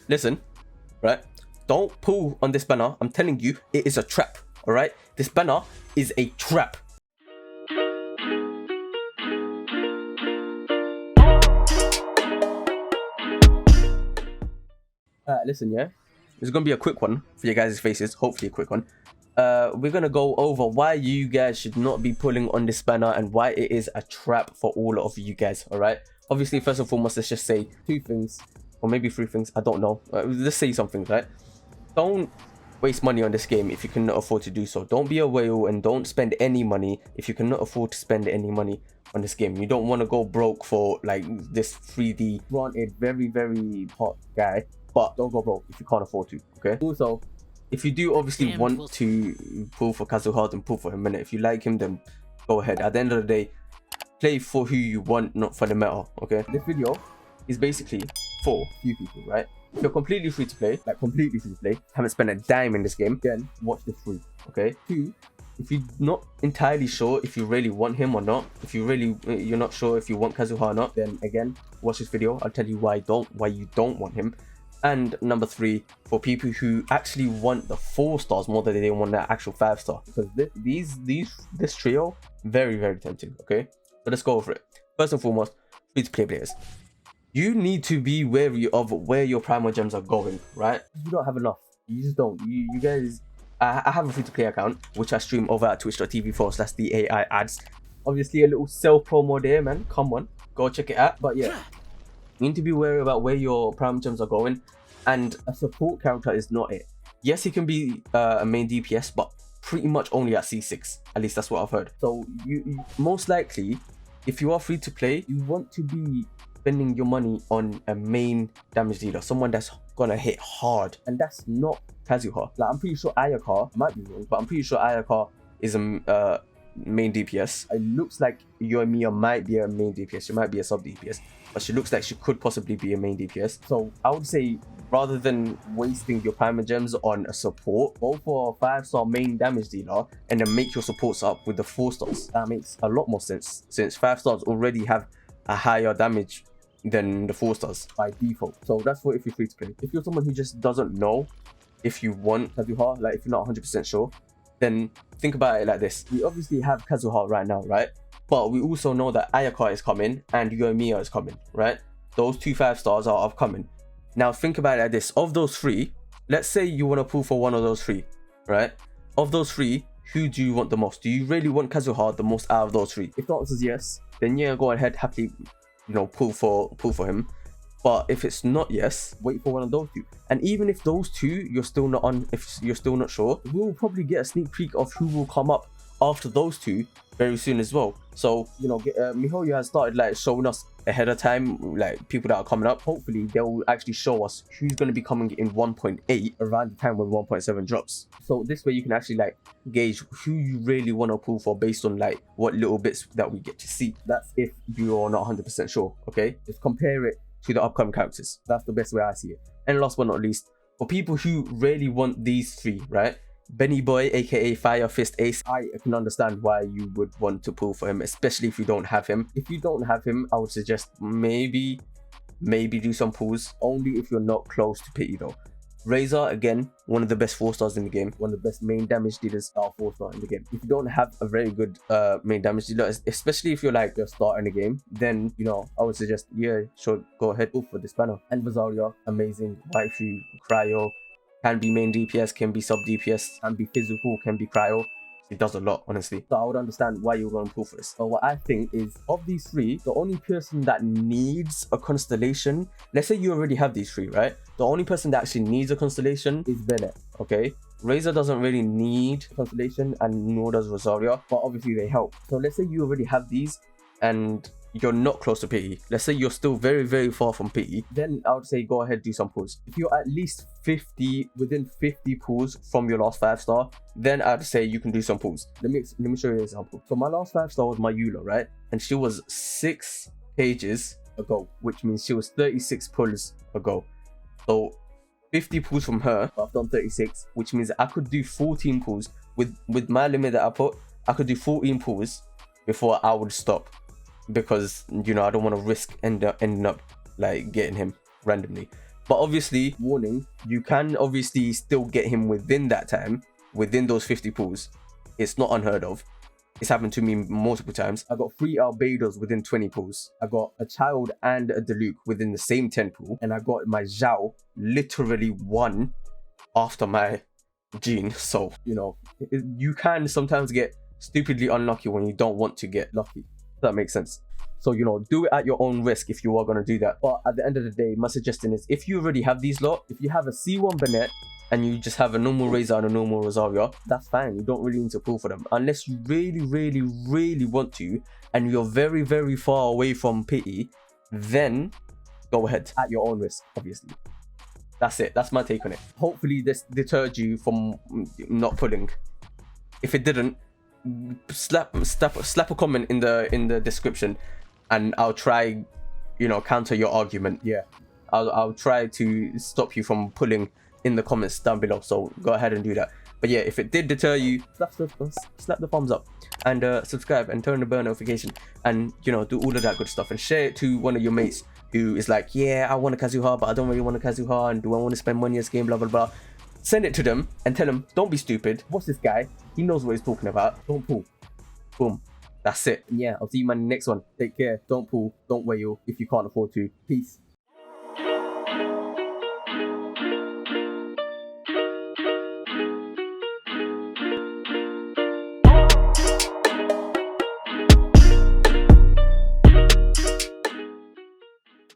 listen, right? Don't pull on this banner. I'm telling you, it is a trap. All right, this banner is a trap. Listen, yeah, it's gonna be a quick one for your guys' faces. Hopefully, a quick one. We're gonna go over why you guys should not be pulling on this banner and why it is a trap for all of you guys. All right. Obviously, first and foremost, let's just say 2 things, or maybe 3 things. I don't know. Let's say something, right? Don't waste money on this game if you cannot afford to do so. Don't be a whale and don't spend any money if you cannot afford to spend any money on this game. You don't want to go broke for like this 3D. Granted, very, very hot guy, but don't go broke if you can't afford to. Okay. Also, if you do obviously want to pull for Kazuha, then pull for him. And if you like him, then go ahead. At the end of the day, play for who you want, not for the meta. Okay. This video is basically for few people, right? If you're completely free to play, like completely free to play, haven't spent a dime in this game, then watch this free. Okay. 2, if you're not entirely sure if you really want him or not, if you're not sure if you want Kazuha or not, then again, watch this video. I'll tell you why you don't want him. And number 3, for people who actually want the 4 stars more than they want the actual 5 star, because this trio, very, very tempting. Okay, so let's go over it. First and foremost, free to play players, you need to be wary of where your primal gems are going, right? You don't have enough. You just don't. You guys, I have a free to play account which I stream over at twitch.tv/DAI ads. Obviously, a little self promo there, man. Come on, go check it out. But yeah, you need to be wary about where your primal gems are going, and a support character is not it. Yes, he can be a main DPS, but pretty much only at C6. At least that's what I've heard. So you most likely, if you are free to play, you want to be spending your money on a main damage dealer, someone that's gonna hit hard, and that's not Kazuha. Like, I'm pretty sure Ayaka, I might be wrong, but I'm pretty sure Ayaka is a main DPS. It looks like Yoimiya might be a main DPS. She might be a sub DPS, but she looks like she could possibly be a main DPS. So I would say, rather than wasting your primal gems on a support, go for a 5-star main damage dealer and then make your supports up with the 4 stars. That makes a lot more sense, since 5 stars already have a higher damage than the 4 stars by default. So that's for if you're free to play. If you're someone who just doesn't know if you want Kazuha, like if you're not 100% sure, then think about it like this. We obviously have Kazuha right now, right? But we also know that Ayaka is coming and Yoimiya is coming, right? Those 2 5 stars are upcoming. Now think about it like this. Of those 3, let's say you want to pull for one of those 3, right? Of those 3, who do you want the most? Do you really want Kazuha the most out of those 3? If the answer is yes, then yeah, go ahead, happily, pull for him. But if it's not yes, wait for one of those 2. And even if those 2 you're still not on, if you're still not sure, we'll probably get a sneak peek of who will come up after those 2 very soon as well. So Mihoyo has started like showing us ahead of time, like people that are coming up. Hopefully they will actually show us who's going to be coming in 1.8 around the time when 1.7 drops. So this way you can actually like gauge who you really want to pull for based on like what little bits that we get to see. That's if you're not 100% sure. Okay, just compare it to the upcoming characters. That's the best way I see it. And last but not least, for people who really want these 3, right? Benny Boy, aka Fire Fist Ace, I can understand why you would want to pull for him, especially if you don't have him. If you don't have him, I would suggest maybe do some pulls, only if you're not close to pity though. Razor, again, one of the best 4 stars in the game, one of the best main damage dealers are 4 star in the game. If you don't have a very good main damage dealer, especially if you're like just starting the game, then I would suggest, yeah, sure, go ahead, pull for this banner. And Vazaria, amazing waifu, cryo, can be main DPS, can be sub DPS, can be physical, can be cryo. It does a lot, honestly. So I would understand why you're going to pull for this. So what I think is, of these 3, the only person that needs a constellation, let's say you already have these 3, right? The only person that actually needs a constellation is Bennett, okay? Razor doesn't really need a constellation, and nor does Rosaria, but obviously they help. So let's say you already have these and you're not close to pity. Let's say you're still very, very far from pity. Then I would say go ahead, do some pulls. If you're at least within 50 pulls from your last 5 star, then I'd say you can do some pulls. Let me show you an example. So my last 5 star was Mayula, right? And she was 6 pages ago, which means she was 36 pulls ago. So 50 pulls from her, I've done 36, which means I could do 14 pulls. With my limit that I put, I could do 14 pulls before I would stop. Because I don't want to risk ending up like getting him randomly. But obviously, warning, you can obviously still get him within that time, within those 50 pulls. It's not unheard of. It's happened to me multiple times. I got 3 Albedos within 20 pulls. I got a Child and a Diluc within the same 10 pull. And I got my Zhao literally 1 after my Gene. So, you know, you can sometimes get stupidly unlucky when you don't want to get lucky. If that makes sense. So, you know, do it at your own risk if you are going to do that. But at the end of the day, my suggestion is if you already have these lot, if you have a C1 Banner and you just have a normal Razor and a normal Rosaria, that's fine. You don't really need to pull for them. Unless you really, really, really want to, and you're very, very far away from pity, then go ahead at your own risk, obviously. That's it. That's my take on it. Hopefully this deterred you from not pulling. If it didn't, slap a comment in the description, and I'll try, you know, counter your argument. Yeah, I'll try to stop you from pulling in the comments down below. So go ahead and do that. But yeah, if it did deter you, slap the thumbs up and subscribe and turn the bell notification, and you know, do all of that good stuff, and share it to one of your mates who is like, yeah, I want a Kazuha, but I don't really want a Kazuha, and do I want to spend money on this game, blah blah blah. Send it to them and tell them, don't be stupid. What's this guy? He knows what he's talking about. Don't pull. Boom. That's it. And yeah, I'll see you in the next one. Take care. Don't pull. Don't wail if you can't afford to. Peace.